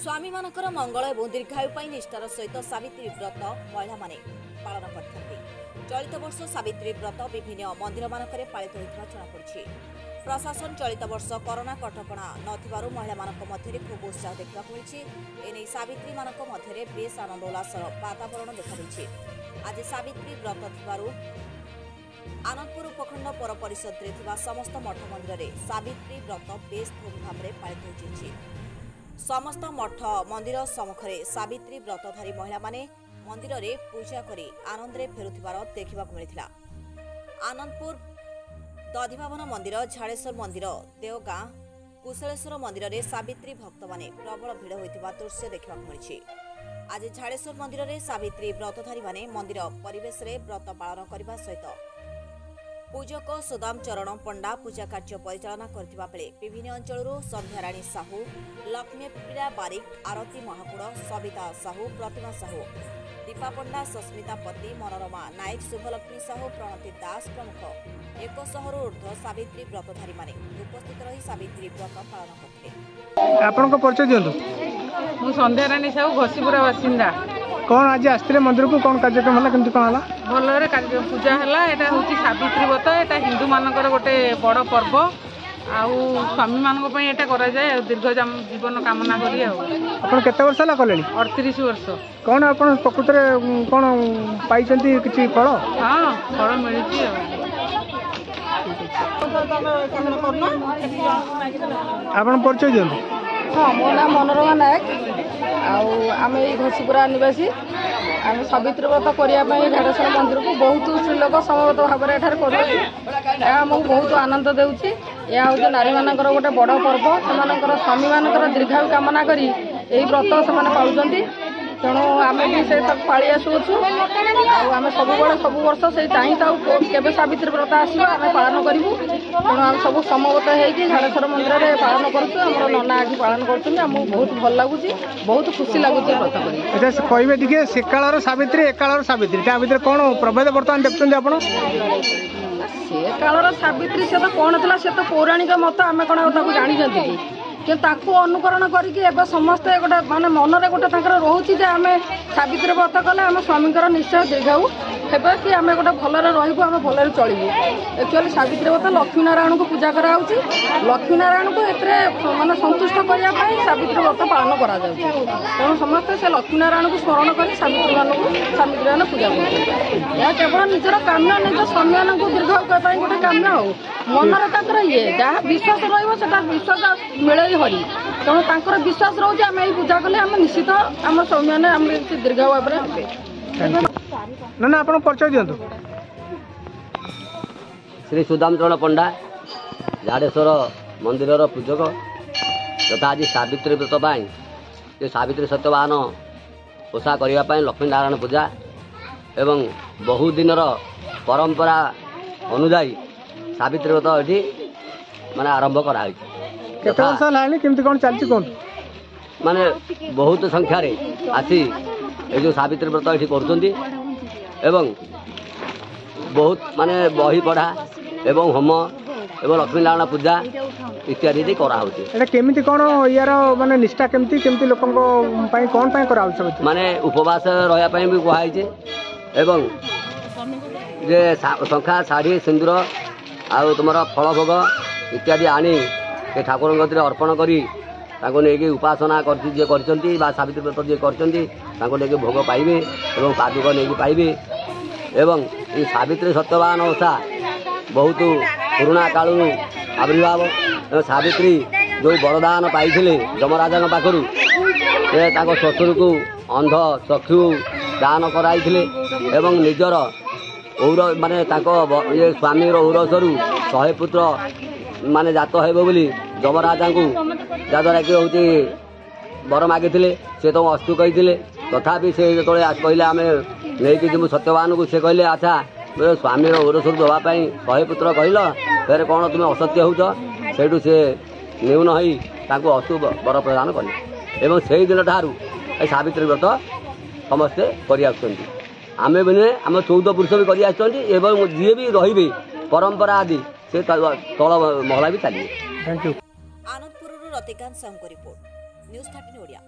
स्वामी मानकर मंगल और दीर्घायु निष्ठार सहित सावित्री व्रत महिला माने पालन करते। चलित वर्ष सावित्री व्रत विभिन्न मंदिर मानकरे पालित होता जनापड़ी। प्रशासन चलित वर्ष कोरोना कटकणा नथिबारु महिला मानक मध्य खूब उत्साह देखा मिली। एने सावित्री मानक मध्य बेस आनंद उल्लासर वातावरण देखा। आज सावित्री व्रत थिबारु आनंदपुर उपखंड पौर परिषद में समस्त मठ मंदिर में सावित्री व्रत बेस धूमधाम पालित होती। समस्त मठ मंदिर सम्मुखें सावित्री व्रतधारी महिला माने मंदिर में पूजा करी आनंदरे फेरुथिबार देखा मिलता। आनंदपुर दधिभवन मंदिर, झाड़ेश्वर मंदिर, देवगां, कुशलेश्वर मंदिर में सावित्री भक्त माने प्रबल भिड़ होता दृश्य देखा मिली। आज झाड़ेश्वर मंदिर में सावित्री व्रतधारी माने मंदिर परिवेश में व्रत पालन करने सहित पूजक सुदाम चरण पंडा पूजा कार्य परिचालना करथिबा बेले विभिन्न अंचलरू संध्याराणी साहू, लक्ष्मीप्रिया बारिक, आरती महाकुड़, सविता साहू, प्रतिमा साहू, दीपा पंडा, सस्मिता पति, मनोरमा नायक, शुभलक्ष्मी साहू, प्रणति दास प्रमुख 100 ऊर्ध्व सावित्री व्रतधारी माने उपस्थित रही सावित्री व्रत पालन करथिले। आपनको परिचय दियंतु। मु संध्याराणी साहू, घसीपुरा बासिंदा। कौन आज आसते मंदिर को कौन कार्यक्रम है केमती कौन है? भलरे कार्यक्रम पूजा है। यहाँ हूँ सावित्री व्रत। यहाँ हिंदू मानकर गोटे बड़ पर्व। आउ स्वामी मानक यहाँ कराए दीर्घ जीवन कामना करी। आप केते वर्ष है कले? 38 वर्ष। कौन आप प्रकृत में कौन पाई किसी फल? हाँ, फल मिली। आप परिचय दियंतु। हाँ, मो नाम मनोरमा नायक। आम घसीपुरा निवासी। आम सावित्री व्रत करने झाड़ेश्वर मंदिर को बहुत स्त्रीलोक समवेत भाव में करूँ। बहुत आनंद देउछि। यह हूँ नारी मानकर गोटे बड़ पर्व। से स्वामी मानकर दीर्घायु कामना करी यही व्रत से पालुंट। तेणु आम भी से पाली आसुचु। आम सब वर्ष से चाही के सावित्री व्रत आसो आम पालन करूँ। तेणु आम सब समवेत हो झाड़ेश्वर मंदिर में पालन करूँ। नना आज पालन कर बहुत भल लगुच, बहुत खुशी लगुच व्रत कर। कहे टे से कालर सावित्री एकालर सावित्री भितर कौन प्रभेद बर्तमान देखते आप? से कालर सावित्री से तो कौन था से तो पौराणिक मत आम कौन जानी कि अनुकरण करके समस्ते गोटे माने मनरे गोटे रोचे आम सावित्री व्रत कले आम स्वामी निश्चय दीर्घायु हे कि आम गोटे भलरे रही आम भलरे चलू। एक्चुअली सावित्री व्रत लक्ष्मी नारायण को पूजा करा। लक्ष्मी नारायण को एते माने संतुष्ट करने सावित्री व्रत पालन करा। तेणु समस्ते से लक्ष्मी नारायण को स्मरण कर सावित्री मान पूजा कर। यह केवल निजर काम्य निज स्वामी मान दीर्घायु करने गोटे काम्य हो मनरे ये जहाँ विश्वास विश्वास मिले हरि। तेणु तर विश्वास रोचे आम यही पूजा कले आम निश्चित आम स्वामी मैंने दीर्घायु भाव। ना आप परिचय दियंतु। श्री सुदाम चरण पंडा, झाड़ेश्वर मंदिर पूजक तथा आज सावित्री व्रत ये सावित्री सत्यवान ओषा करने लक्ष्मी नारायण पूजा एवं बहु दिन परंपरा अनुजाई सावित्री व्रत ये माने आरंभ कराई। माने बहुत संख्यार आसी ये सावित्री व्रत ये कर बहुत माने बही पढ़ा एवं होम एवं लक्ष्मी नारायण पूजा इत्यादि कराऊे। केमिति कौन यार माने निष्ठा केमिति केमिति लोकन को पई कौन पई कराऊछ? माने उपवास रहया पई भी कहाइछे एवं जे शंखा साड़ी सिंदूर आ तुमर फल भोग इत्यादि आनी के ठाकुर गति अर्पण करी नहीं उपासना कर सावित्री व्रत जी कर भोग पाइबे एवं पादुक नहीं पाइबे। एवं ये सावित्री सत्यवान ओषा बहुत पुराणा कालू आविर्भाव। सावित्री जो वरदान पाई जमराजा पाखु ससुर को अंध चक्षु दान कराई निजर और माने ये स्वामी औरसरू 100 पुत्र माने जात हेबो बोली जमराजा को जद्वारा कि हूँ वर मागी से तो अस्तु कही तथापि से जो कहले आम नहीं जी सत्यवान को से कहले अच्छा स्वामी औरसर देवाई 100 पुत्र कहल फिर कौन तुम असत्य हो से न्यून हो अस्तु वर प्रदान कले। से दिन ठारू सावित्री व्रत समस्ते करम भी नुहे आम 14 पुरुष भी कर जी भी रे परंपरा आदि से तल महला भी चलिए। Anandpur Ratikant Sahu report news 13 Odia.